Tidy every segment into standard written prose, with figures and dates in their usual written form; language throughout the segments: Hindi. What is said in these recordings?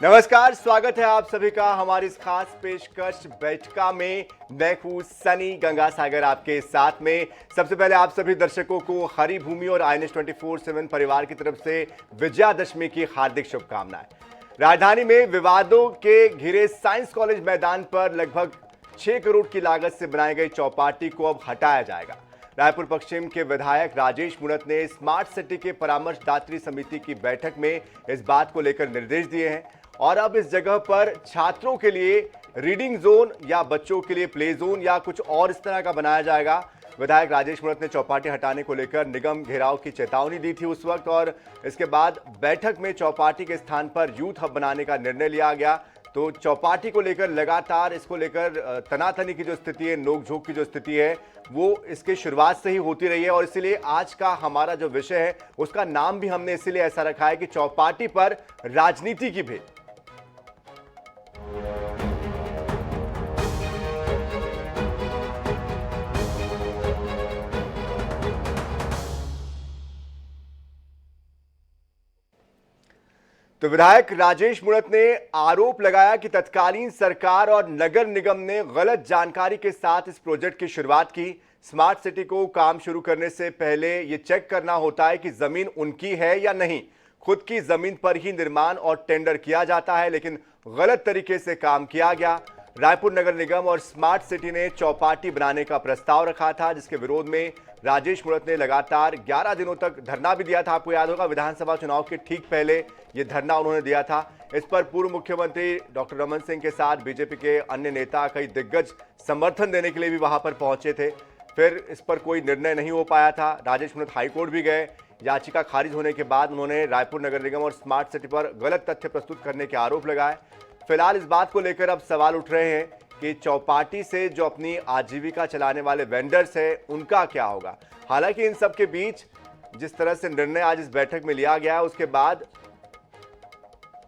नमस्कार, स्वागत है आप सभी का हमारी इस खास पेशकश बैठका में। मैं हूं सनी गंगा सागर आपके साथ में। सबसे पहले आप सभी दर्शकों को हरी भूमि और INS 24/7 परिवार की तरफ से विजयादशमी की हार्दिक शुभकामनाएं। राजधानी में विवादों के घिरे साइंस कॉलेज मैदान पर लगभग 6 करोड़ की लागत से बनाई गई चौपाटी को अब हटाया जाएगा। रायपुर पश्चिम के विधायक राजेश मुणत ने स्मार्ट सिटी के परामर्शदात्री समिति की बैठक में इस बात को लेकर निर्देश दिए हैं और अब इस जगह पर छात्रों के लिए रीडिंग जोन या बच्चों के लिए प्ले जोन या कुछ और इस तरह का बनाया जाएगा। विधायक राजेश मुणत ने चौपाटी हटाने को लेकर निगम घेराव की चेतावनी दी थी उस वक्त, और इसके बाद बैठक में चौपाटी के स्थान पर यूथ हब बनाने का निर्णय लिया गया। तो चौपाटी को लेकर लगातार इसको लेकर तनातनी की जो स्थिति है, नोकझोंक की जो स्थिति है, वो इसके शुरुआत से ही होती रही है। और इसीलिए आज का हमारा जो विषय है उसका नाम भी हमने इसीलिए ऐसा रखा है कि चौपाटी पर राजनीति की भेंट। तो विधायक राजेश मुणत ने आरोप लगाया कि तत्कालीन सरकार और नगर निगम ने गलत जानकारी के साथ इस प्रोजेक्ट की शुरुआत की। स्मार्ट सिटी को काम शुरू करने से पहले यह चेक करना होता है कि जमीन उनकी है या नहीं। खुद की जमीन पर ही निर्माण और टेंडर किया जाता है, लेकिन गलत तरीके से काम किया गया। रायपुर नगर निगम और स्मार्ट सिटी ने चौपाटी बनाने का प्रस्ताव रखा था, जिसके विरोध में राजेश मुणत ने लगातार 11 दिनों तक धरना भी दिया था। आपको याद होगा, विधानसभा चुनाव के ठीक पहले यह धरना उन्होंने दिया था। इस पर पूर्व मुख्यमंत्री डॉक्टर रमन सिंह के साथ बीजेपी के अन्य नेता, कई दिग्गज समर्थन देने के लिए भी वहां पर पहुंचे थे। फिर इस पर कोई निर्णय नहीं हो पाया था। राजेश मुणत हाईकोर्ट भी गए। याचिका खारिज होने के बाद उन्होंने रायपुर नगर निगम और स्मार्ट सिटी पर गलत तथ्य प्रस्तुत करने के आरोप लगाए। फिलहाल इस बात को लेकर अब सवाल उठ रहे हैं कि चौपाटी से जो अपनी आजीविका चलाने वाले वेंडर्स हैं, उनका क्या होगा। हालांकि इन सब के बीच जिस तरह से निर्णय आज इस बैठक में लिया गया, उसके बाद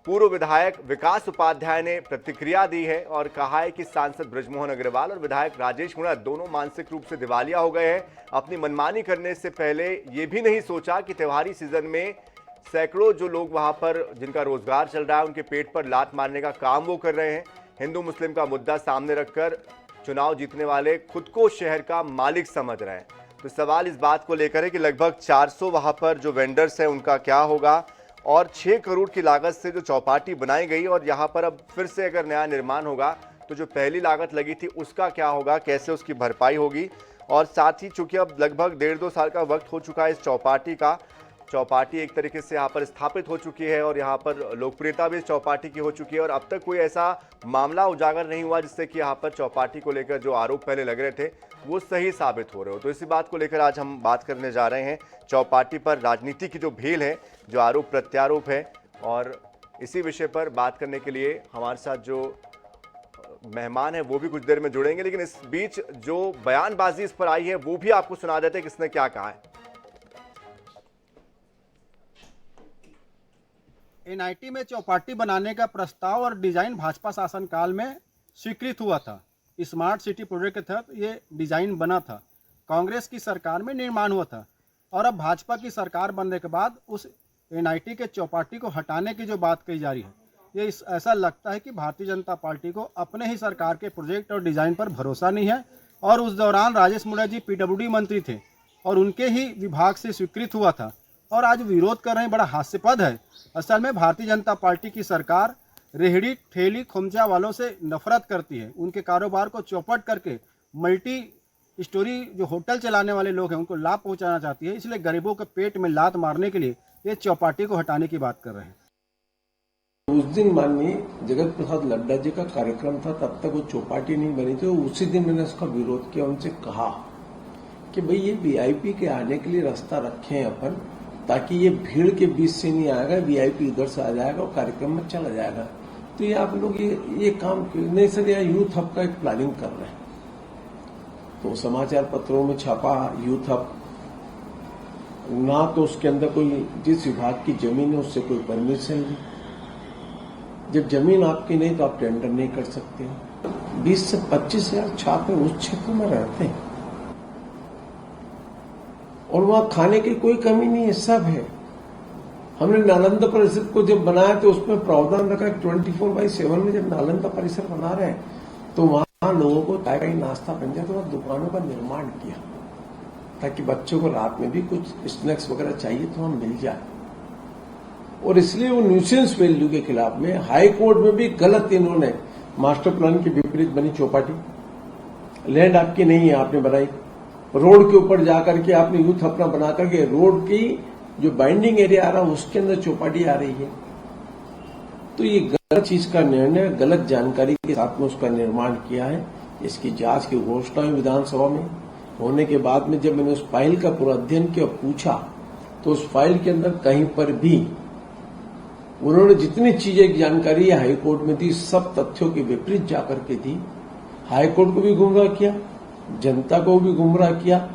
पूर्व विधायक विकास उपाध्याय ने प्रतिक्रिया दी है और कहा है कि सांसद बृजमोहन अग्रवाल और विधायक राजेश मुणत दोनों मानसिक रूप से दिवालिया हो गए हैं। अपनी मनमानी करने से पहले ये भी नहीं सोचा कि त्योहारी सीजन में सैकड़ों जो लोग वहां पर जिनका रोजगार चल रहा है, उनके पेट पर लात मारने का काम वो कर रहे हैं। हिंदू मुस्लिम का मुद्दा सामने रखकर चुनाव जीतने वाले खुद को शहर का मालिक समझ रहे हैं। तो सवाल इस बात को लेकर है कि लगभग 400 वहां पर जो वेंडर्स हैं उनका क्या होगा, और 6 करोड़ की लागत से जो चौपाटी बनाई गई और यहाँ पर अब फिर से अगर नया निर्माण होगा तो जो पहली लागत लगी थी उसका क्या होगा, कैसे उसकी भरपाई होगी। और साथ ही चूंकि अब लगभग 1.5-2 साल का वक्त हो चुका है इस चौपाटी का, चौपाटी एक तरीके से यहाँ पर स्थापित हो चुकी है और यहाँ पर लोकप्रियता भी इस चौपाटी की हो चुकी है, और अब तक कोई ऐसा मामला उजागर नहीं हुआ जिससे कि यहाँ पर चौपाटी को लेकर जो आरोप पहले लग रहे थे वो सही साबित हो रहे हो। तो इसी बात को लेकर आज हम बात करने जा रहे हैं। चौपाटी पर राजनीति की जो भेल है, जो आरोप प्रत्यारोप है, और इसी विषय पर बात करने के लिए हमारे साथ जो मेहमान है वो भी कुछ देर में जुड़ेंगे। लेकिन इस बीच जो बयानबाजी इस पर आई है वो भी आपको सुना देते हैं किसने क्या कहा है। NIT में चौपाटी बनाने का प्रस्ताव और डिजाइन भाजपा शासनकाल में स्वीकृत हुआ था। स्मार्ट सिटी प्रोजेक्ट के तहत ये डिजाइन बना था। कांग्रेस की सरकार में निर्माण हुआ था, और अब भाजपा की सरकार बनने के बाद उस NIT के चौपाटी को हटाने की जो बात कही जा रही है, ये ऐसा लगता है कि भारतीय जनता पार्टी को अपने ही सरकार के प्रोजेक्ट और डिजाइन पर भरोसा नहीं है। और उस दौरान राजेश मुणत जी PWD मंत्री थे और उनके ही विभाग से स्वीकृत हुआ था, और आज विरोध कर रहे हैं। बड़ा हास्यास्पद है। असल में भारतीय जनता पार्टी की सरकार रेहड़ी ठेली खोमचा वालों से नफरत करती है। उनके कारोबार को चौपट करके मल्टी स्टोरी जो होटल चलाने वाले लोग हैं उनको लाभ पहुंचाना चाहती है। इसलिए गरीबों के पेट में लात मारने के लिए ये चौपाटी को हटाने की बात कर रहे हैं। उस दिन माननीय जगत प्रसाद नड्डा जी का कार्यक्रम था, तब तक वो चौपाटी नहीं बनी थी। उसी दिन मैंने उसका विरोध किया, उनसे कहा कि भाई ये VIP के आने के लिए रास्ता रखें अपन, ताकि ये भीड़ के बीच से नहीं आएगा, VIP इधर से आ जाएगा और कार्यक्रम में चला जाएगा। तो ये आप लोग ये काम नहीं सर, यहाँ यूथ हब का एक प्लानिंग कर रहे हैं। तो समाचार पत्रों में छापा यूथ हब, ना तो उसके अंदर कोई जिस विभाग की जमीन है उससे कोई परमिशन नहीं। जब जमीन आपकी नहीं तो आप टेंडर नहीं कर सकते। 20 से 25 हजार छापे उस क्षेत्र में रहते हैं, और वहां खाने की कोई कमी नहीं है, सब है। हमने नालंदा परिसर को जब बनाया तो उसमें प्रावधान रखा 24/7 में जब नालंदा परिसर बना रहे हैं तो वहां लोगों को चाय का नाश्ता बन जाए तो वहां दुकानों का निर्माण किया ताकि बच्चों को रात में भी कुछ स्नैक्स वगैरह चाहिए तो वहां मिल जाए। और इसलिए वो न्यूसेंस वैल्यू के खिलाफ में हाई कोर्ट में भी गलत इन्होंने मास्टर प्लान के विपरीत बनी चौपाटी, लैंड आपकी नहीं है आपने बनाई, रोड के ऊपर जाकर के आपने यूथ अपना बना करके रोड की जो बाइंडिंग एरिया आ रहा है उसके अंदर चौपाटी आ रही है। तो ये गलत चीज का निर्णय, गलत जानकारी के साथ में उसका निर्माण किया है। इसकी जांच की घोषणा हुई विधानसभा में, होने के बाद में जब मैंने उस फाइल का पूरा अध्ययन किया पूछा तो उस फाइल के अंदर कहीं पर भी उन्होंने जितनी चीजें की जानकारी हाईकोर्ट में दी सब तथ्यों के विपरीत जाकर के दी। हाईकोर्ट को भी गुमराह किया, जनता को भी गुमराह किया।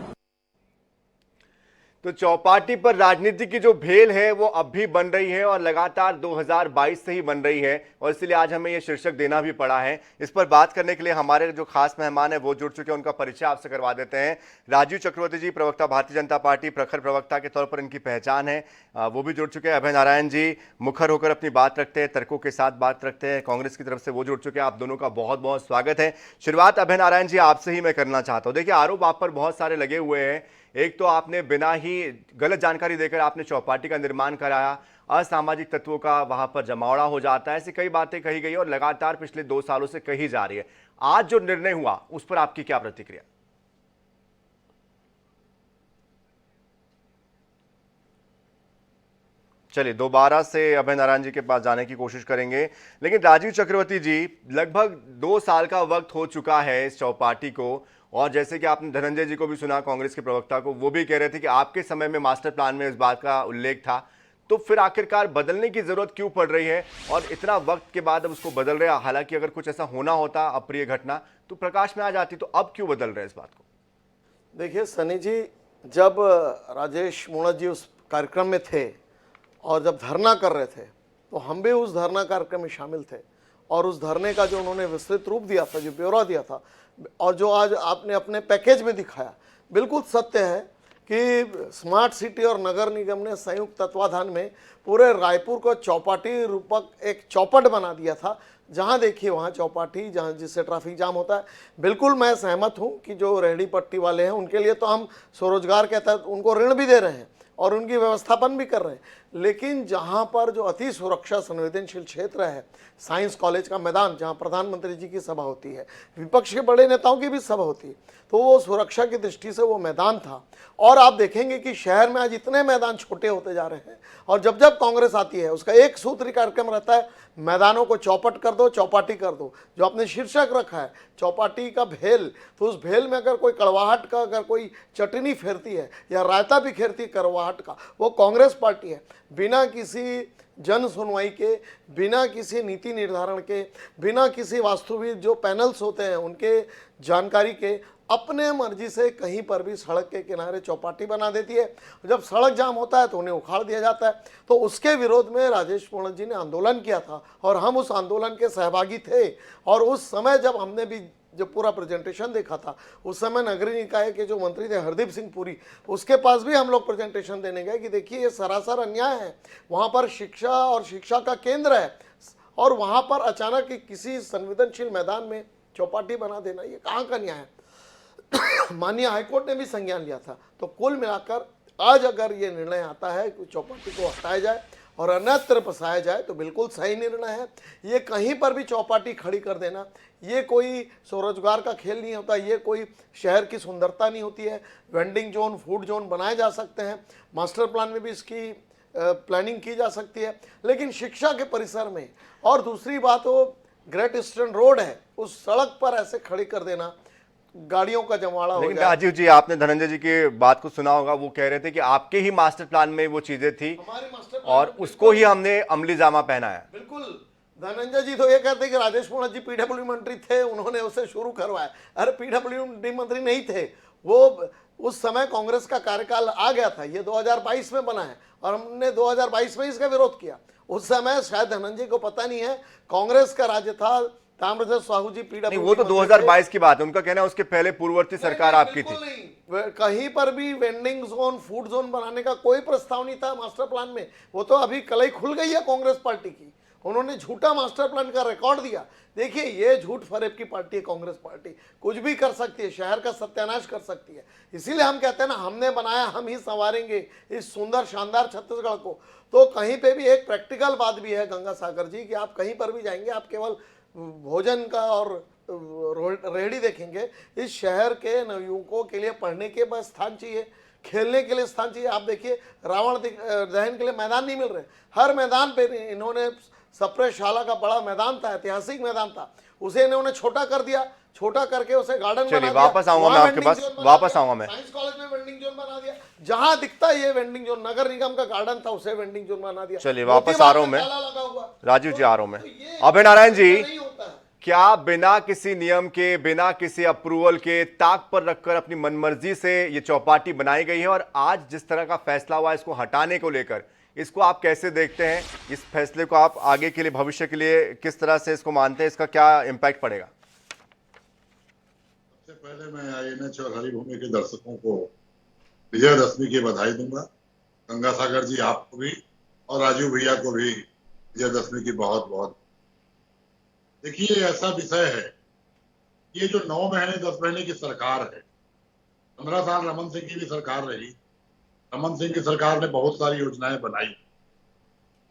तो चौपाटी पर राजनीति की जो भेल है वो अब भी बन रही है और लगातार 2022 से ही बन रही है और इसलिए आज हमें ये शीर्षक देना भी पड़ा है। इस पर बात करने के लिए हमारे जो खास मेहमान है वो जुड़ चुके हैं, उनका परिचय आपसे करवा देते हैं। राजीव चक्रवर्ती जी, प्रवक्ता भारतीय जनता पार्टी, प्रखर प्रवक्ता के तौर पर इनकी पहचान है, वो भी जुड़ चुके हैं। अभय नारायण जी मुखर होकर अपनी बात रखते हैं, तर्कों के साथ बात रखते हैं, कांग्रेस की तरफ से वो जुड़ चुके हैं। आप दोनों का बहुत बहुत स्वागत है। शुरुआत अभय नारायण जी आपसे ही मैं करना चाहता हूँ। देखिए, आरोप आप पर बहुत सारे लगे हुए हैं। एक तो आपने बिना ही गलत जानकारी देकर आपने चौपाटी का निर्माण कराया, असामाजिक तत्वों का वहां पर जमावड़ा हो जाता है, ऐसी कई बातें कही गई और लगातार पिछले 2 सालों से कही जा रही है। आज जो निर्णय हुआ उस पर आपकी क्या प्रतिक्रिया? चलिए दोबारा से अभय नारायण जी के पास जाने की कोशिश करेंगे, लेकिन राजीव चक्रवर्ती जी, लगभग 2 साल का वक्त हो चुका है इस चौपाटी को और जैसे कि आपने धनंजय जी को भी सुना, कांग्रेस के प्रवक्ता को, वो भी कह रहे थे कि आपके समय में मास्टर प्लान में इस बात का उल्लेख था, तो फिर आखिरकार बदलने की जरूरत क्यों पड़ रही है और इतना वक्त के बाद अब उसको बदल रहे हैं? हालांकि अगर कुछ ऐसा होना होता अप्रिय घटना तो प्रकाश में आ जाती, तो अब क्यों बदल रहे हैं इस बात को? देखिए सनी जी, जब राजेश मूणत जी उस कार्यक्रम में थे और जब धरना कर रहे थे तो हम भी उस धरना कार्यक्रम में शामिल थे और उस धरने का जो उन्होंने विस्तृत रूप दिया था, जो ब्यौरा दिया था और जो आज आपने अपने पैकेज में दिखाया, बिल्कुल सत्य है कि स्मार्ट सिटी और नगर निगम ने संयुक्त तत्वाधान में पूरे रायपुर को चौपाटी रूपक एक चौपट बना दिया था। जहां देखिए वहां चौपाटी, जहां जिससे ट्रैफिक जाम होता है। बिल्कुल मैं सहमत हूं कि जो रेहड़ी पट्टी वाले हैं उनके लिए तो हम स्वरोजगार के तहत उनको ऋण भी दे रहे हैं और उनकी व्यवस्थापन भी कर रहे हैं, लेकिन जहां पर जो अति सुरक्षा संवेदनशील क्षेत्र है, साइंस कॉलेज का मैदान जहां प्रधानमंत्री जी की सभा होती है, विपक्ष के बड़े नेताओं की भी सभा होती है, तो वो सुरक्षा की दृष्टि से वो मैदान था। और आप देखेंगे कि शहर में आज इतने मैदान छोटे होते जा रहे हैं और जब जब कांग्रेस आती है उसका एक सूत्री कार्यक्रम रहता है, मैदानों को चौपट कर दो, चौपाटी कर दो। जो आपने शीर्षक रखा है चौपाटी का भेल, तो उस भेल में अगर कोई कड़वाहट का अगर कोई चटनी फेरती है या रायता भी खेरती कड़वाहट का, वो कांग्रेस पार्टी है। बिना किसी जन सुनवाई के, बिना किसी नीति निर्धारण के, बिना किसी वास्तुविद जो पैनल्स होते हैं उनके जानकारी के, अपने मर्जी से कहीं पर भी सड़क के किनारे चौपाटी बना देती है। जब सड़क जाम होता है तो उन्हें उखाड़ दिया जाता है। तो उसके विरोध में राजेश मूणत जी ने आंदोलन किया था और हम उस आंदोलन के सहभागी थे। और उस समय जब हमने भी जब पूरा प्रेजेंटेशन देखा था, उस समय नगरीय निकाय के जो मंत्री थे हरदीप सिंह पुरी, उसके पास भी हम लोग प्रेजेंटेशन देने गए कि देखिए ये सरासर अन्याय है। वहाँ पर शिक्षा और शिक्षा का केंद्र है और वहाँ पर अचानक किसी संवेदनशील मैदान में चौपाटी बना देना, ये कहाँ का न्याय है? माननीय हाईकोर्ट ने भी संज्ञान लिया था। तो कुल मिलाकर आज अगर ये निर्णय आता है कि चौपाटी को हटाया जाए और अन्यत्र बसाया जाए तो बिल्कुल सही निर्णय है। ये कहीं पर भी चौपाटी खड़ी कर देना, ये कोई स्वरोजगार का खेल नहीं होता, ये कोई शहर की सुंदरता नहीं होती है। वेंडिंग जोन, फूड जोन बनाए जा सकते हैं, मास्टर प्लान में भी इसकी प्लानिंग की जा सकती है, लेकिन शिक्षा के परिसर में। और दूसरी बात, वो ग्रेट ईस्टर्न रोड है, उस सड़क पर ऐसे खड़ी कर देना, गाड़ियों का जमावड़ा हो लेकिन जाए। राजीव जी, आपने धनंजय जी की बात को सुना होगा, वो कह रहे थे कि आपके ही मास्टर प्लान में वो चीजें थी हमारे मास्टर प्लान और उसको ही हमने अमली जामा पहनाया। बिल्कुल। धनंजय जी तो ये कहते हैं कि राजेश मूणत जी पीडब्ल्यू मंत्री थे, उन्होंने उसे शुरू करवाया। अरे पीडब्ल्यू मंत्री नहीं थे वो, उस समय कांग्रेस का कार्यकाल आ गया था। ये 2022 में बना है और हमने 2022 में इसका विरोध किया। उस समय शायद धनंजय को पता नहीं है, कांग्रेस का राज्य था, ताम्रध्वज साहू जी नहीं, पीडब्ल्यूडी वो तो 2022 की बात है, उनका कहना है उसके पहले पूर्ववर्ती सरकार आपकी थी। बिल्कुल नहीं, कहीं पर भी वेंडिंग जोन, फूड जोन बनाने का कोई प्रस्ताव नहीं था मास्टर प्लान में। वो तो अभी कलई खुल गई है कांग्रेस पार्टी की, उन्होंने झूठा मास्टर प्लान का रिकॉर्ड दिया। देखिए, ये झूठ फरेब की पार्टी है कांग्रेस पार्टी, कुछ भी कर सकती है, शहर का सत्यानाश कर सकती है। इसीलिए हम कहते हैं ना, हमने बनाया, हम ही संवारेंगे इस सुंदर शानदार छत्तीसगढ़ को। तो कहीं पे भी एक प्रैक्टिकल बात भी है गंगा सागर जी, कि आप कहीं पर भी जाएंगे, आप केवल भोजन का और रेहड़ी देखेंगे। इस शहर के नवयुवकों के लिए पढ़ने के बस स्थान चाहिए, खेलने के लिए स्थान चाहिए। आप देखिए, रावण दहन के लिए मैदान नहीं मिल रहे। हर मैदान पे इन्होंने, सप्रे शाला का बड़ा मैदान था, ऐतिहासिक मैदान था, उसे इन्होंने छोटा कर दिया, छोटा करके उसे गार्डन बना दिया। वापस आऊंगा मैं आपके पास, वापस आऊंगा मैं। साइंस कॉलेज में वेंडिंग जोन बना दिया, जहां दिखता है ये वेंडिंग जोन, नगर निगम का गार्डन था उसे वेंडिंग जोन बना दिया। चलिए, वापस आ रहा हूं मैं, राजीव जी आ रहा हूं मैं। अभय नारायण जी, क्या बिना किसी नियम के, बिना किसी अप्रूवल के, ताक पर रखकर अपनी मनमर्जी से ये चौपाटी बनाई गई है, और आज जिस तरह का फैसला हुआ इसको हटाने को लेकर, इसको आप कैसे देखते हैं? इस फैसले को आप आगे के लिए, भविष्य के लिए किस तरह से इसको मानते हैं? इसका क्या इम्पैक्ट पड़ेगा? सबसे पहले मैं INH और हरिभूमि के दर्शकों को विजयदशमी की बधाई दूंगा। गंगा सागर जी आपको भी और राजू भैया को भी विजयदशमी की बहुत बहुत। देखिए, ऐसा विषय है, ये जो 9 महीने 10 महीने की सरकार है, 15 साल रमन सिंह की भी सरकार रही, रमन सिंह की सरकार ने बहुत सारी योजनाएं बनाई,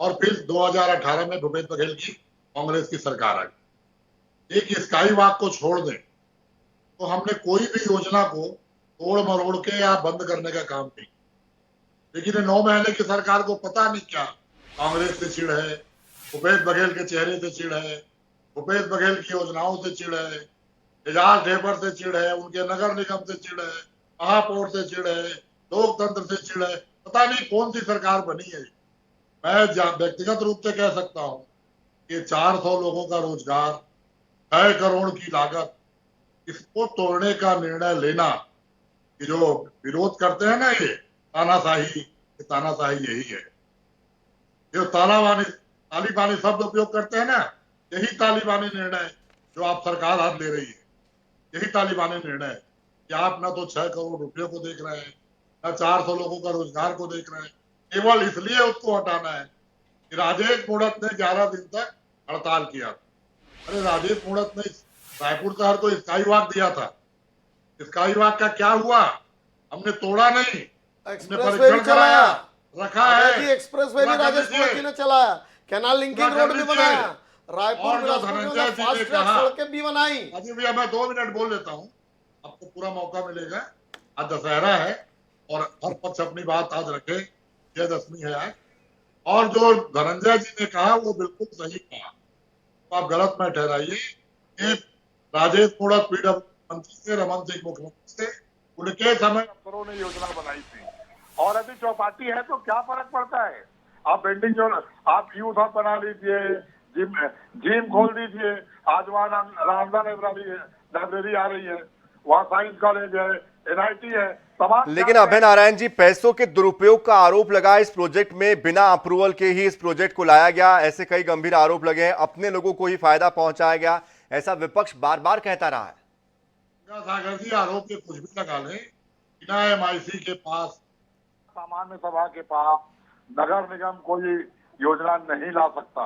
और फिर 2018 में भूपेश बघेल की कांग्रेस की सरकार आ गई। एक स्काई वॉक को छोड़ दें तो हमने कोई भी योजना को तोड़ मरोड़ के या बंद करने का काम नहीं। लेकिन 9 महीने की सरकार को पता नहीं क्या कांग्रेस से चिढ़ है, भूपेश बघेल के चेहरे से चिढ़ है, भूपेश बघेल की योजनाओं से चिढ़ है, एजाज ढेबर से चिढ़ है, उनके नगर निगम से चिढ़ है, महापौर से चिढ़ है, लोकतंत्र से चिढ़ है, पता नहीं कौन सी सरकार बनी है। मैं व्यक्तिगत रूप से कह सकता हूं कि 400 लोगों का रोजगार, 6 करोड़ की लागत, इसको तोड़ने का निर्णय लेना, कि जो विरोध करते हैं ना, ये तानाशाही यही है। जो तालिबानी शब्द उपयोग करते हैं ना, यही तालिबानी निर्णय जो आप सरकार हाथ ले रही है, यही तालिबानी निर्णय है कि आप ना तो 6 करोड़ रुपये को देख रहे हैं, ना 400 लोगों का रोजगार को देख रहे हैं। केवल इसलिए उसको हटाना है कि राजेश मूणत ने 11 दिन तक हड़ताल किया। अरे, राजेश मूणत ने रायपुर शहर को स्काई वॉक दिया था, स्काई वॉक का क्या हुआ? हमने तोड़ा नहीं, एक्सप्रेसवे भी चलाया, रखा है। एक्सप्रेसवे भी राजेश मूणत जी ने चलाया, कैनाल लिंकिंग रोड भी बनाया, रायपुर धनंजय जी ने फास्ट सड़कें भी बनाई। अभी भैया मैं 2 मिनट बोल लेता हूँ, आपको पूरा मौका मिलेगा। आज दशहरा है और हर पक्ष अपनी बात आज रखे, विजयदशमी है आज। और जो धनंजय जी ने कहा वो बिल्कुल सही कहा, तो आप गलत मत ठहराइए। ये राजेश मूणत पीडब्ल्यूडी मंत्री से, रमन सिंह मुख्यमंत्री से, उनके समय अफसरों ने योजना बनाई थी, और अभी चौपाटी है तो क्या फर्क पड़ता है? आप वेंडिंग जोन, आप यूथ हब बना लीजिए, जिम खोल दीजिए, आज वहाँ रामदा लाइब्रेरी आ रही है, वहाँ साइंस कॉलेज है, NIT है, तमाम। लेकिन अभय नारायण जी, पैसों के दुरुपयोग का आरोप लगा इस प्रोजेक्ट में, बिना अप्रूवल के ही इस प्रोजेक्ट को लाया गया, ऐसे कई गंभीर आरोप लगे हैं। अपने लोगों को ही फायदा पहुंचाया गया, ऐसा विपक्ष बार बार कहता रहा है। सागर जी, आरोप के कुछ भी लगा लें, बिना MIC के पास, सामान्य सभा के पास नगर निगम कोई योजना नहीं ला सकता,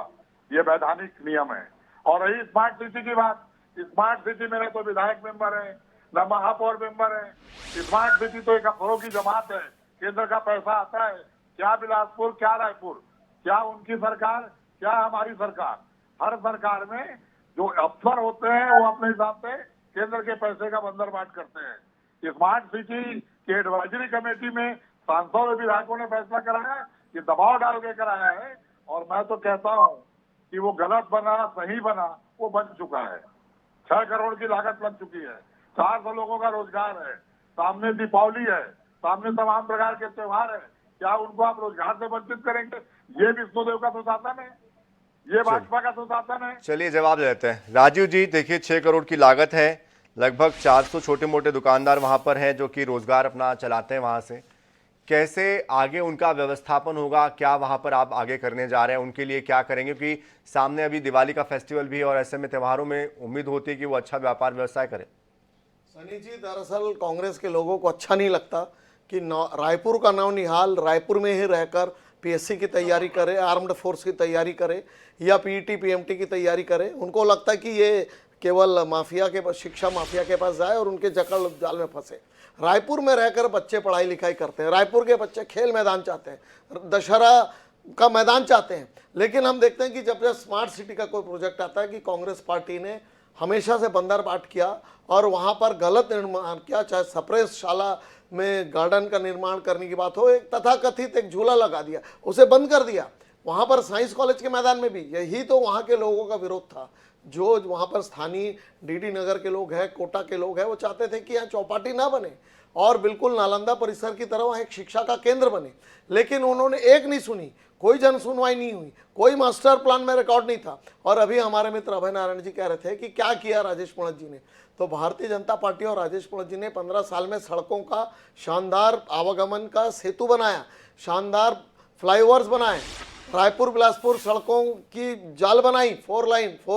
ये वैधानिक नियम है। और रही स्मार्ट सिटी की बात, स्मार्ट सिटी में न तो विधायक मेंबर है, न महापौर मेंबर है। स्मार्ट सिटी तो एक अफसरों की जमात है, केंद्र का पैसा आता है, क्या बिलासपुर, क्या रायपुर, क्या उनकी सरकार, क्या हमारी सरकार। हर सरकार में जो अफसर होते हैं वो अपने हिसाब से केंद्र के पैसे का बंदर बाट करते हैं। स्मार्ट सिटी की एडवाइजरी कमेटी में सांसदों और विधायकों ने फैसला कराया, कि दबाव डाल के कराया है, और मैं तो कहता हूं कि वो गलत बना, सही बना, वो बन चुका है। 6 करोड़ की लागत लग चुकी है, 400 लोगों का रोजगार है, सामने दीपावली है, सामने तमाम प्रकार के त्योहार है, क्या उनको आप रोजगार से वंचित करेंगे? ये विष्णुदेव का सुशासन है, ये भाजपा का सुशासन है। चलिए, जवाब देते हैं। राजीव जी, देखिए, 6 करोड़ की लागत है, लगभग 400 छोटे मोटे दुकानदार वहां पर हैं जो कि रोजगार अपना चलाते हैं वहां से। कैसे आगे उनका व्यवस्थापन होगा, क्या वहां पर आप आगे करने जा रहे हैं, उनके लिए क्या करेंगे? क्योंकि सामने अभी दिवाली का फेस्टिवल भी है और ऐसे में त्योहारों में उम्मीद होती है कि वो अच्छा व्यापार व्यवसाय करें। सनी जी, दरअसल कांग्रेस के लोगों को अच्छा नहीं लगता कि रायपुर का नौनिहाल रायपुर में ही रहकर पीएससी की तैयारी करे, आर्म्ड फोर्स की तैयारी करे या पीईटी पीएमटी की तैयारी करे। उनको लगता है कि ये केवल माफिया के पास, शिक्षा माफिया के पास जाए और उनके जकड़ जाल में फंसे। रायपुर में रहकर बच्चे पढ़ाई लिखाई करते हैं, रायपुर के बच्चे खेल मैदान चाहते हैं, दशहरा का मैदान चाहते हैं। लेकिन हम देखते हैं कि जब जब स्मार्ट सिटी का कोई प्रोजेक्ट आता है कि कांग्रेस पार्टी ने हमेशा से बंदरबाट किया और वहाँ पर गलत निर्माण किया, चाहे सप्रेस शाला में गार्डन का निर्माण करने की बात हो, एक तथाकथित एक झूला लगा दिया, उसे बंद कर दिया। वहाँ पर साइंस कॉलेज के मैदान में भी यही तो वहाँ के लोगों का विरोध था। जो वहाँ पर स्थानीय डीडी नगर के लोग हैं, कोटा के लोग हैं, वो चाहते थे कि यहाँ चौपाटी ना बने और बिल्कुल नालंदा परिसर की तरह वहाँ एक शिक्षा का केंद्र बने। लेकिन उन्होंने एक नहीं सुनी, कोई जन सुनवाई नहीं हुई, कोई मास्टर प्लान में रिकॉर्ड नहीं था। और अभी हमारे मित्र अभय नारायण जी कह रहे थे कि क्या किया राजेश पुणत जी ने। तो भारतीय जनता पार्टी और राजेश पुणत जी ने 15 साल में सड़कों का शानदार आवागमन का सेतु बनाया, शानदार फ्लाईओवर्स बनाए, रायपुर बिलासपुर सड़कों की जाल बनाई, 4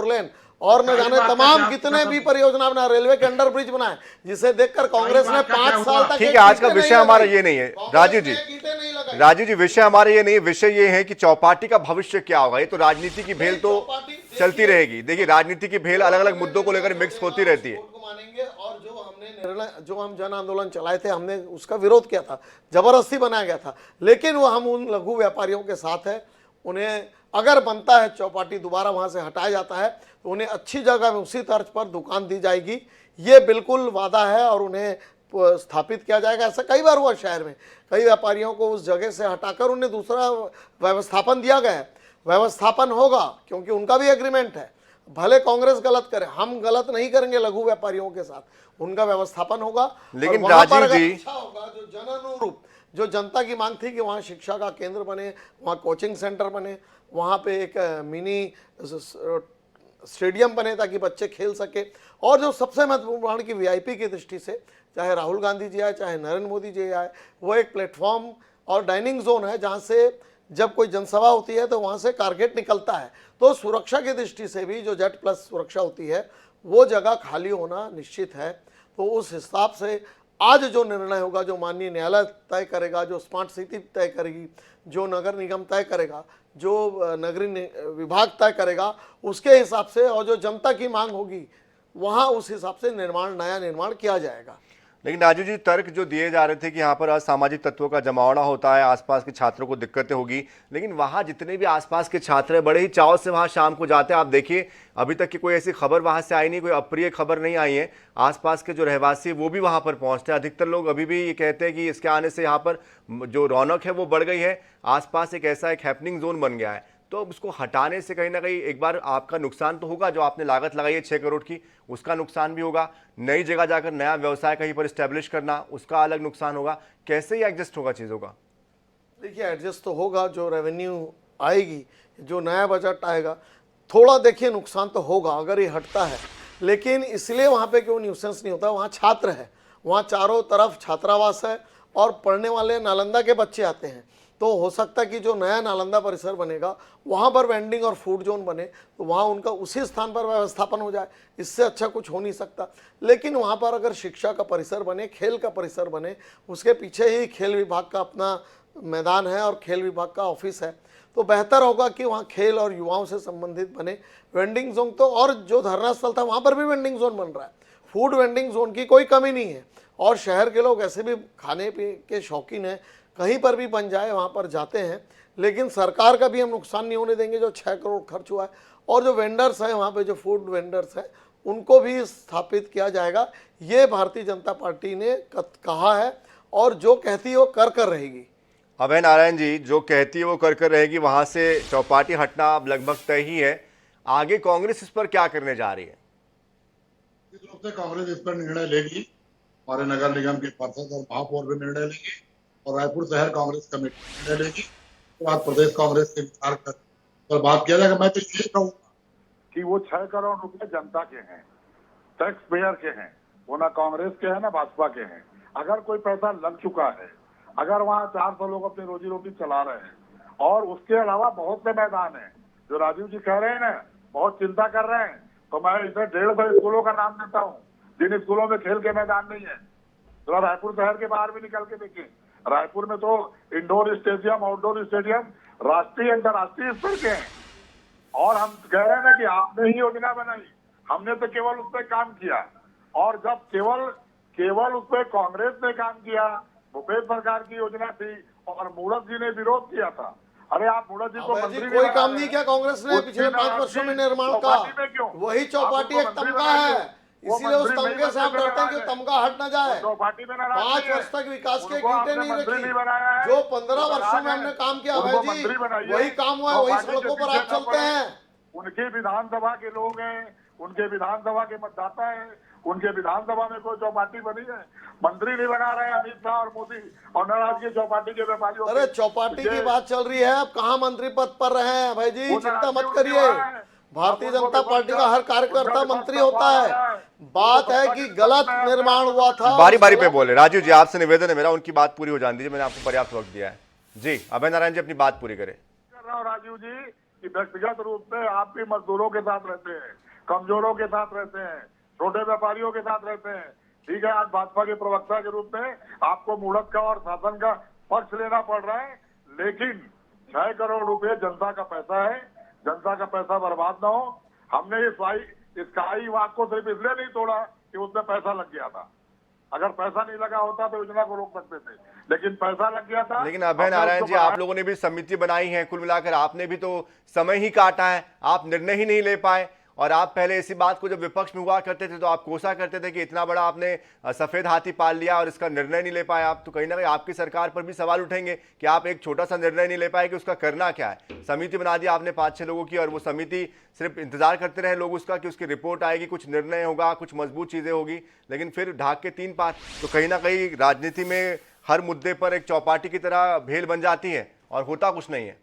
लेन, और न जाने तमाम कितने भी परियोजना बना, रेलवे के अंडर ब्रिज बनाए, जिसे देखकर कांग्रेस ने 5 साल तक। ठीक है, आज का विषय हमारा ये नहीं है राजीव जी, विषय हमारा ये नहीं है। विषय ये है कि चौपाटी का भविष्य क्या होगा। ये तो राजनीति की भेल तो चलती रहेगी। देखिए, राजनीति की भेल अलग अलग मुद्दों को लेकर मिक्स होती रहती है। मानेंगे और जो हमने निर्णय, जो हम जन आंदोलन चलाए थे, हमने उसका विरोध किया था, जबरदस्ती बनाया गया था। लेकिन वो हम उन लघु व्यापारियों के साथ है। उन्हें अगर बनता है चौपाटी दोबारा वहां से हटाया जाता है तो उन्हें अच्छी जगह में उसी तर्ज पर दुकान दी जाएगी, ये बिल्कुल वादा है और उन्हें स्थापित किया जाएगा। ऐसा कई बार हुआ शहर में, कई व्यापारियों को उस जगह से हटाकर उन्हें दूसरा व्यवस्थापन दिया गया है। व्यवस्थापन होगा क्योंकि उनका भी एग्रीमेंट है। भले कांग्रेस गलत करे, हम गलत नहीं करेंगे लघु व्यापारियों के साथ, उनका व्यवस्थापन होगा। लेकिन राजीव जी, अच्छा होगा जो जन अनुरूप, जो जनता की मांग थी कि वहाँ शिक्षा का केंद्र बने, वहाँ कोचिंग सेंटर बने, वहाँ पे एक मिनी स्टेडियम बने ताकि बच्चे खेल सके। और जो सबसे महत्वपूर्ण की वीआईपी की दृष्टि से, चाहे राहुल गांधी जी आए, चाहे नरेंद्र मोदी जी आए, वो एक प्लेटफॉर्म और डाइनिंग जोन है जहाँ से जब कोई जनसभा होती है तो वहाँ से कारगेट निकलता है। तो सुरक्षा की दृष्टि से भी जो जेड प्लस सुरक्षा होती है वो जगह खाली होना निश्चित है। तो उस हिसाब से आज जो निर्णय होगा, जो माननीय न्यायालय तय करेगा, जो स्मार्ट सिटी तय करेगी, जो नगर निगम तय करेगा, जो नगरीय विभाग तय करेगा, उसके हिसाब से और जो जनता की मांग होगी वहाँ उस हिसाब से नया निर्माण किया जाएगा। लेकिन राजू जी, तर्क जो दिए जा रहे थे कि यहाँ पर असामाजिक तत्वों का जमावड़ा होता है, आसपास के छात्रों को दिक्कतें होगी, लेकिन वहाँ जितने भी आसपास के छात्र हैं बड़े ही चाव से वहाँ शाम को जाते हैं। आप देखिए, अभी तक की कोई ऐसी खबर वहाँ से आई नहीं, कोई अप्रिय खबर नहीं आई है। आसपास के जो रहवासी वो भी वहाँ पर पहुँचते हैं। अधिकतर लोग अभी भी ये कहते हैं कि इसके आने से यहाँ पर जो रौनक है वो बढ़ गई है, आसपास एक ऐसा एक हैपनिंग जोन बन गया है। तो उसको हटाने से कहीं ना कहीं एक बार आपका नुकसान तो होगा, जो आपने लागत लगाई है 6 करोड़ की, उसका नुकसान भी होगा। नई जगह जाकर नया व्यवसाय कहीं पर स्टैब्लिश करना, उसका अलग नुकसान होगा। कैसे ही एडजस्ट होगा चीज़ों का? देखिए, एडजस्ट तो होगा, जो रेवेन्यू आएगी, जो नया बजट आएगा, थोड़ा देखिए नुकसान तो होगा अगर ये हटता है। लेकिन इसलिए वहाँ पे क्यों न्यूसेंस नहीं होता, वहाँ छात्र है, वहाँ चारों तरफ छात्रावास है और पढ़ने वाले नालंदा के बच्चे आते हैं। तो हो सकता है कि जो नया नालंदा परिसर बनेगा वहाँ पर वेंडिंग और फूड जोन बने, तो वहाँ उनका उसी स्थान पर व्यवस्थापन हो जाए। इससे अच्छा कुछ हो नहीं सकता। लेकिन वहाँ पर अगर शिक्षा का परिसर बने, खेल का परिसर बने, उसके पीछे ही खेल विभाग का अपना मैदान है और खेल विभाग का ऑफिस है, तो बेहतर होगा कि वहाँ खेल और युवाओं से संबंधित बने वेंडिंग जोन। तो और जो धरना स्थल था वहाँ पर भी वेंडिंग जोन बन रहा है, फूड वेंडिंग जोन की कोई कमी नहीं है। और शहर के लोग ऐसे भी खाने पीने के शौकीन हैं, कहीं पर भी बन जाए वहाँ पर जाते हैं। लेकिन सरकार का भी हम नुकसान नहीं होने देंगे। जो 6 करोड़ खर्च हुआ है, और जो वेंडर्स हैं वहाँ पे, जो फूड वेंडर्स हैं, उनको भी स्थापित किया जाएगा। ये भारतीय जनता पार्टी ने कहा है और जो कहती है वो कर रहेगी। अभय नारायण जी, जो कहती है वो कर रहेगी। वहाँ से चौपाटी हटना अब लगभग तय ही है। आगे कांग्रेस इस पर क्या करने जा रही है? इस रूप से कांग्रेस इस पर निर्णय लेगी, हमारे नगर निगम के पार्षद और महापौर भी निर्णय लेंगे और रायपुर शहर कांग्रेस कमेटी निर्णय लेगी। तो आज प्रदेश कांग्रेस के विचार पर बात किया जाएगा। मैं तो यही कहूँगा कि वो 6 करोड़ रुपए जनता के हैं, टैक्स पेयर के हैं, वो ना कांग्रेस के हैं ना भाजपा के हैं। अगर कोई पैसा लग चुका है अगर वहाँ 400 लोग अपनी रोजी रोटी चला रहे हैं, और उसके अलावा बहुत से मैदान हैं जो राजीव जी कह रहे हैं ना, बहुत चिंता कर रहे हैं, तो मैं इसे 150 स्कूलों का नाम देता हूँ जिन स्कूलों में खेल के मैदान नहीं है। तो रायपुर शहर के बाहर भी निकल के देखिए, रायपुर में तो इंडोर स्टेडियम, आउटडोर स्टेडियम राष्ट्रीय अंतर्राष्ट्रीय स्तर के हैं। और हम कह रहे हैं ना कि आपने ही योजना बनाई, हमने तो केवल उस पर काम किया। और जब केवल उस पर कांग्रेस ने काम किया, भूपेश सरकार की योजना थी और मूड़त जी ने विरोध किया था। अरे आप मूड़त जी को अभय मंत्री जी, भी कोई बना काम रहे नहीं हैं। किया कांग्रेस ने पिछले 5 वर्षों में निर्माण का। चौपाटी में क्यों? वही चौपाटी आप एक उनको मंत्री तमगा बना है, रहे हो। इसीलिए उस वो मंत्री तमगे से आप नहीं डरते हैं कि बना रहे। तमगा हट न जाए। चौपाटी में नाराज 5 नहीं है। वर्ष तक विकास की उनको ईंटें आपने नहीं मंत्री रखी। नहीं बनाया है। जो 15 वो वर्षों में नाराज हमने है। काम किया उनको अभय मंत्री जी, बनाइए। वही काम हुआ है, वही चौपाटी के सड़कों पर पीछे आप न चलते पड़े। हैं। उनके विधानसभा के लोग हैं, उनके विधानसभा के मतदाता हैं, उनके विधानसभा में कोई चौपाटी बनी है? मंत्री नहीं बना रहे हैं अमित शाह और मोदी, और नाराजगी चौपाटी के व्यापारियों अरे की। चौपाटी की ये- बात चल रही है, अब कहाँ मंत्री पद पर रहे हैं भाई जी, वो चिंता नाराजगी मत उनकी करिए। वहाँ है। भारतीय अब उनको जनता विपक्ष पार्टी का का- हर कार्यकर्ता उनका मंत्री विपक्ष होता का है। सवाल बात है। है वो कि विपक्ष गलत में निर्माण हुआ था। बारी बारी पे बोले राजीव जी, आपसे निवेदन है मेरा, उनकी बात पूरी हो जाने दीजिए, मैंने आपको पर्याप्त वक्त दिया है। जी अभय नारायण जी अपनी बात पूरी करें। कर रहा हूं राजीव जी कि व्यक्तिगत रूप से आप भी मजदूरों के साथ रहते हैं, कमजोरों के साथ रहते हैं, छोटे व्यापारियों के साथ रहते हैं। ठीक है, आज भाजपा के प्रवक्ता के रूप में आपको मूढ़त का और शासन का पक्ष लेना पड़ रहा है, लेकिन 6 करोड़ रुपए जनता का पैसा है, जनता का पैसा बर्बाद ना हो। हमने स्काई वाक को सिर्फ इसलिए नहीं तोड़ा कि उसमें पैसा लग गया था। अगर पैसा नहीं लगा होता तो योजना को रोक सकते थे, लेकिन पैसा लग गया था। लेकिन अभय हमने नारायण उसको जी, बढ़ाया। आप लोगों ने भी समिति बनाई है, कुल मिलाकर आपने भी तो समय ही काटा है, आप निर्णय ही नहीं ले पाए। और आप पहले इसी बात को जब विपक्ष में हुआ करते थे तो आप कोसा करते थे कि इतना बड़ा आपने सफेद हाथी पाल लिया और इसका निर्णय नहीं ले पाए आप। तो कहीं ना कहीं आपकी सरकार पर भी सवाल उठेंगे कि आप एक छोटा सा निर्णय नहीं ले पाए कि उसका करना क्या है। समिति बना दी आपने 5-6 लोगों की, और वो समिति सिर्फ इंतजार करते रहे लोग उसका कि उसकी रिपोर्ट आएगी, कुछ निर्णय होगा, कुछ मजबूत चीजें होगी, लेकिन फिर ढाक के 3 पात। तो कहीं ना कहीं राजनीति में हर मुद्दे पर एक चौपाटी की तरह भेल बन जाती है और होता कुछ नहीं है।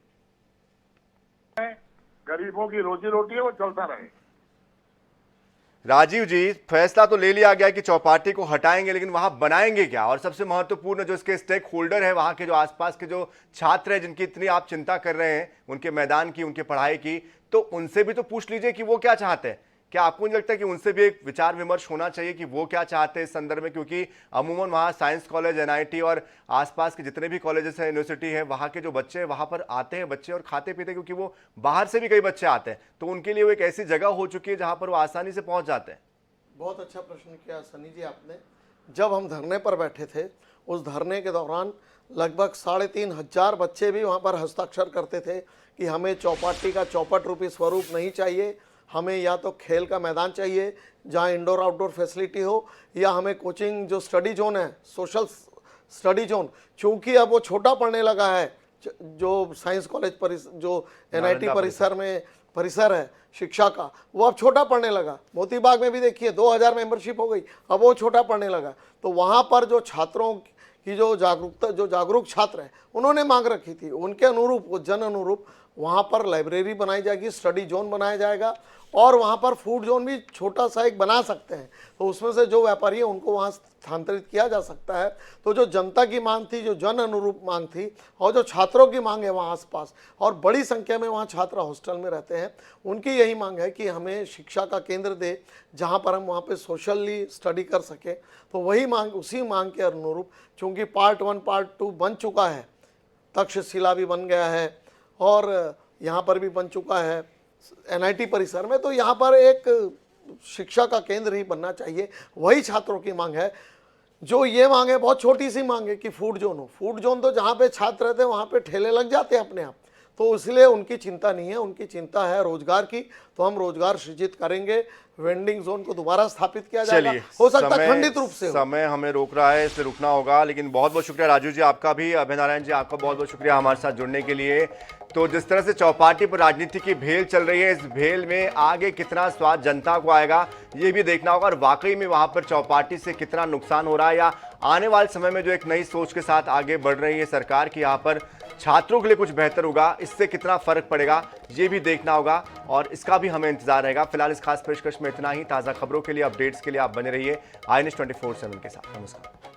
गरीबों की रोजी रोटी है, वो चलता रहे। राजीव जी, फैसला तो ले लिया गया कि चौपाटी को हटाएंगे, लेकिन वहां बनाएंगे क्या? और सबसे महत्वपूर्ण जो इसके स्टेक होल्डर है, वहां के जो आसपास के जो छात्र हैं जिनकी इतनी आप चिंता कर रहे हैं, उनके मैदान की, उनके पढ़ाई की, तो उनसे भी तो पूछ लीजिए कि वो क्या चाहते हैं। क्या आपको नहीं लगता कि उनसे भी एक विचार विमर्श होना चाहिए कि वो क्या चाहते हैं इस संदर्भ में? क्योंकि अमूमन वहाँ साइंस कॉलेज, NIT और आसपास के जितने भी कॉलेजेस हैं, यूनिवर्सिटी है, वहाँ के जो बच्चे हैं वहाँ पर आते हैं बच्चे और खाते पीते, क्योंकि वो बाहर से भी कई बच्चे आते हैं, तो उनके लिए वो एक ऐसी जगह हो चुकी है जहाँ पर वो आसानी से पहुँच जाते हैं। बहुत अच्छा प्रश्न किया सनी जी आपने। जब हम धरने पर बैठे थे, उस धरने के दौरान लगभग 3,500 बच्चे भी वहाँ पर हस्ताक्षर करते थे कि हमें चौपाटी का चौपट रूपी स्वरूप नहीं चाहिए, हमें या तो खेल का मैदान चाहिए जहाँ इंडोर आउटडोर फैसिलिटी हो, या हमें कोचिंग जो स्टडी जोन है, सोशल स्टडी जोन, चूँकि अब वो छोटा पड़ने लगा है, जो साइंस कॉलेज जो NIT परिसर में परिसर है शिक्षा का, वो अब छोटा पड़ने लगा। मोती बाग में भी देखिए 2000 मेंबरशिप हो गई, अब वो छोटा पड़ने लगा। तो वहाँ पर जो छात्रों की जो जागरूक छात्र हैं, उन्होंने मांग रखी थी, उनके अनुरूप, वो जन अनुरूप वहाँ पर लाइब्रेरी बनाई जाएगी, स्टडी जोन बनाया जाएगा, और वहाँ पर फूड जोन भी छोटा सा एक बना सकते हैं। तो उसमें से जो व्यापारी हैं उनको वहाँ स्थानांतरित किया जा सकता है। तो जो जनता की मांग थी, जो जन अनुरूप मांग थी, और जो छात्रों की मांग है वहाँ आसपास, और बड़ी संख्या में वहाँ छात्र हॉस्टल में रहते हैं, उनकी यही मांग है कि हमें शिक्षा का केंद्र दे जहाँ पर हम वहाँ पे सोशली स्टडी कर सकें। तो वही मांग, उसी मांग के अनुरूप, चूँकि पार्ट 1 पार्ट 2 बन चुका है, तक्षशिला भी बन गया है और यहाँ पर भी बन चुका है NIT परिसर में, तो यहाँ पर एक शिक्षा का केंद्र ही बनना चाहिए। वही छात्रों की मांग है। जो ये मांग है बहुत छोटी सी मांग है कि फूड जोन हो। फूड जोन तो जहाँ पे छात्र रहते हैं वहाँ पे ठेले लग जाते हैं अपने आप, तो इसलिए उनकी चिंता नहीं है, उनकी चिंता है रोजगार की। तो हम रोजगार सृजित करेंगे, वेंडिंग जोन को दोबारा स्थापित किया जाएगा, हो सकता है खंडित रूप से। समय हमें रोक रहा है, इसलिए रुकना होगा, लेकिन बहुत बहुत शुक्रिया राजू जी आपका भी, अभय नारायण जी आपका बहुत बहुत शुक्रिया हमारे साथ जुड़ने के लिए। तो जिस तरह से चौपाटी पर राजनीति की भेल चल रही है, इस भेल में आगे कितना स्वाद जनता को आएगा ये भी देखना होगा, और वाकई में वहां पर चौपाटी से कितना नुकसान हो रहा है, या आने वाले समय में जो एक नई सोच के साथ आगे बढ़ रही है सरकार की, यहाँ पर छात्रों के लिए कुछ बेहतर होगा, इससे कितना फर्क पड़ेगा ये भी देखना होगा, और इसका भी हमें इंतजार रहेगा। फिलहाल इस खास पेशकश में इतना ही। ताज़ा खबरों के लिए, अपडेट्स के लिए आप बने रहिए INS 24/7 के साथ। नमस्कार।